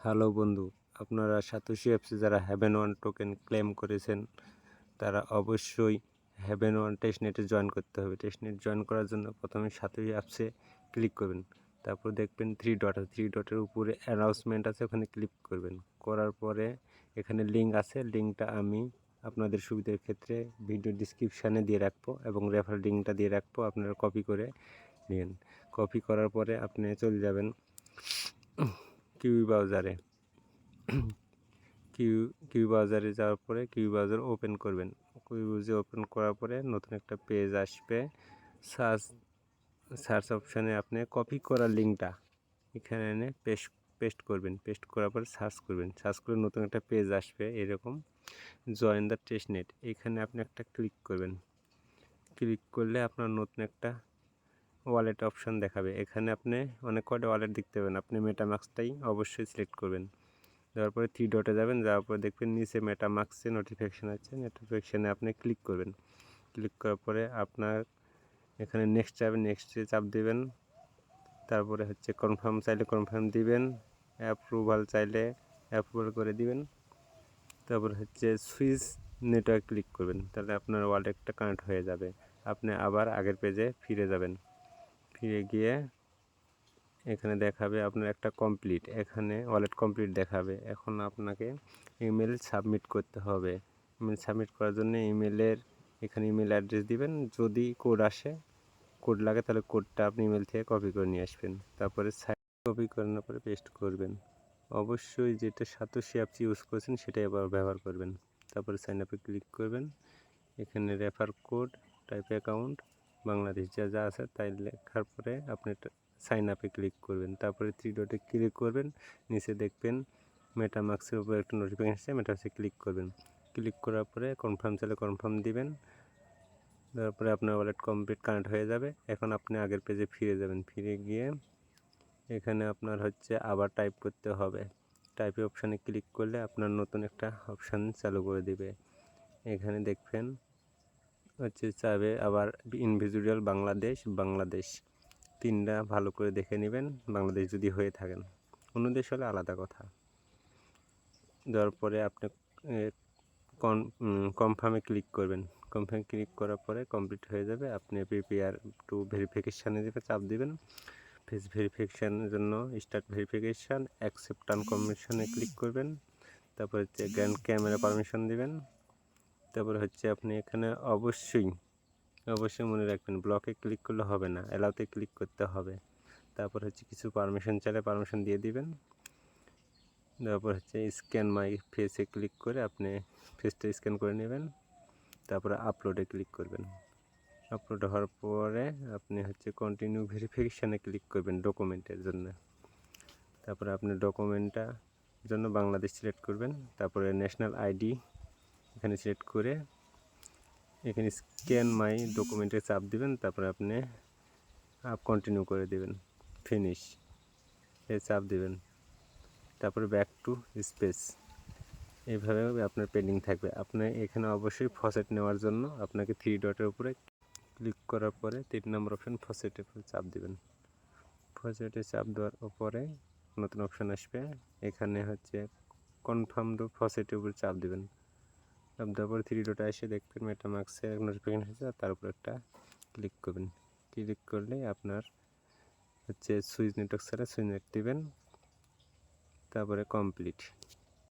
Hello বন্ধু, আপনারা satoshi অ্যাপসে যারা হেভেন ওয়ান টোকেন ক্লেম করেছেন তারা অবশ্যই হেভেন ওয়ান টেস্টনেটে জয়েন করতে হবে। টেস্টনেট জয়েন করার জন্য প্রথমে সাতোশি অ্যাপসে ক্লিক করবেন, তারপর দেখবেন থ্রি ডটের উপরে অ্যানাউন্সমেন্ট আছে, ওখানে ক্লিক করবেন। করার পরে এখানে লিঙ্ক আছে, লিঙ্কটা আমি আপনাদের সুবিধার ক্ষেত্রে ভিডিও ডিসক্রিপশানে দিয়ে রাখবো এবং রেফার লিঙ্কটা দিয়ে রাখবো, আপনারা কপি করে নিন। কপি করার পরে আপনি চলে যাবেন কিউই ব্রাউজারে। কিউ ব্রাউজারে যাওয়ার পরে কিউ ব্রাউজার ওপেন করবেন। কিউ ব্রাউজার ওপেন করার পরে নতুন একটা পেজ আসবে। সার্চ অপশানে আপনি কপি করা লিঙ্কটা এখানে এনে পেস্ট করবেন। পেস্ট করার পরে সার্চ করবেন। সার্চ করে নতুন একটা পেজ আসবে এরকম, জয়েন দ্য টেস্টনেট। এখানে আপনি একটা ক্লিক করবেন। ক্লিক করলে আপনার নতুন একটা ওয়ালেট অপশান দেখাবে। এখানে আপনি অনেক কয়টা ওয়ালেট দেখতে পাবেন, আপনি মেটামাস্কটাই অবশ্যই সিলেক্ট করবেন। দেওয়ার পরে থ্রি ডটে যাবেন, যাওয়ার পরে দেখবেন নিচে মেটামাস্কে নোটিফিকেশান আছে, নোটিফিকেশানে আপনি ক্লিক করবেন। ক্লিক করার পরে আপনার এখানে নেক্সট যাবেন, নেক্সটে চাপ দেবেন। তারপরে হচ্ছে কনফার্ম চাইলে কনফার্ম দিবেন, অ্যাপ্রুভাল চাইলে অ্যাপ্রুভাল করে দিবেন। তারপরে হচ্ছে সুইচ নেটওয়ার্ক ক্লিক করবেন, তাহলে আপনার ওয়ালেটটা কানেক্ট হয়ে যাবে। আপনি আবার আগের পেজে ফিরে যাবেন। ফিরে গিয়ে এখানে দেখাবে আপনার একটা কমপ্লিট, এখানে ওয়ালেট কমপ্লিট দেখাবে। এখন আপনাকে ইমেল সাবমিট করতে হবে। ইমেল সাবমিট করার জন্য ইমেলের এখানে ইমেল অ্যাড্রেস দিবেন। যদি কোড আসে, কোড লাগে, তাহলে কোডটা আপনি ইমেল থেকে কপি করে নিয়ে আসবেন। তারপরে কপি করানোর পরে পেস্ট করবেন। অবশ্যই যেটা সাতোশি অ্যাপস ইউজ করেছেন সেটাই আবার ব্যবহার করবেন। তারপরে সাইন আপে ক্লিক করবেন। এখানে refer code, type account, Bangladesh যা যা আছে তাই লেখার পরে আপনি সাইন আপে ক্লিক করবেন। তারপরে থ্রি ডটে ক্লিক করবেন, নিচে দেখবেন মেটামাস্কের উপরে একটা নোটিফিকেশন আসছে, মেটামাস্কে ক্লিক করবেন। ক্লিক করার পরে কনফার্ম চাইলে কনফার্ম দিবেন। তারপরে আপনার ওয়ালেট কমপ্লিট কানেক্ট হয়ে যাবে। এখন আপনি আগের পেজে ফিরে যাবেন। ফিরে গিয়ে এখানে আপনার হচ্ছে আবার টাইপ করতে হবে। টাইপে অপশানে ক্লিক করলে আপনার নতুন একটা অপশান চালু করে দিবে। এখানে দেখবেন হচ্ছে চাবে আবার ইন্ডিভিজুয়াল বাংলাদেশ তিনটা ভালো করে দেখে নেবেন, বাংলাদেশ যদি হয়ে থাকেন। অন্য দেশ হলে আলাদা কথা। দেওয়ার পরে আপনি কনফার্মে ক্লিক করবেন। কনফার্মে ক্লিক করার পরে কমপ্লিট হয়ে যাবে। আপনি প্রিপেয়ার টু ভেরিফিকেশানে চাপ দিবেন। ফেস ভেরিফিকেশানের জন্য স্টার্ট ভেরিফিকেশান, অ্যাকসেপ্ট টার্ম কন্ডিশনে ক্লিক করবেন। তারপর হচ্ছে গ্র্যান্ড ক্যামেরা পারমিশন দিবেন। তারপরে হচ্ছে আপনি এখানে অবশ্যই মনে রাখবেন, ব্লকে ক্লিক করলে হবে না, অ্যালাউতে ক্লিক করতে হবে। তারপর হচ্ছে কিছু পারমিশন চাইলে পারমিশন দিয়ে দিবেন। তারপর হচ্ছে স্ক্যান মাই ফেসে ক্লিক করে আপনি ফেসটা স্ক্যান করে নেবেন। তারপরে আপলোডে ক্লিক করবেন। আপলোড হওয়ার পরে আপনি হচ্ছে কন্টিনিউ ভেরিফিকেশানে ক্লিক করবেন ডকুমেন্টের জন্য। তারপরে আপনি ডকুমেন্টটার জন্য বাংলাদেশ সিলেক্ট করবেন। তারপরে ন্যাশনাল আইডি এখানে সিলেক্ট করে এখানে স্ক্যান মাই ডকুমেন্টে চাপ দিবেন। তারপরে আপনি কন্টিনিউ করে দিবেন, ফিনিশ এ চাপ দিবেন। তারপরে ব্যাক টু স্পেস, এইভাবে আপনার পেন্ডিং থাকবে। আপনি এখানে অবশ্যই ফসেট নেওয়ার জন্য আপনাকে থ্রি ডটের উপরে ক্লিক করার পরে 3 নম্বর অপশান ফসেটের উপরে চাপ দিবেন। ফসেটে চাপ দেওয়ার পরে নতুন অপশান আসবে, এখানে হচ্ছে কনফার্ম টু ফসেটের উপরে চাপ দিবেন। চাপ দেওয়ার পরে থ্রি ডটে এসে দেখবেন মেটামাস্কের নোটিফিকেশন এসেছে, তার উপরে একটা ক্লিক করবেন। ক্লিক করলে আপনার হচ্ছে সুইচ নেটওয়ার্ক ছাড়া সুইচ নেট দিবেন। তারপরে কমপ্লিট।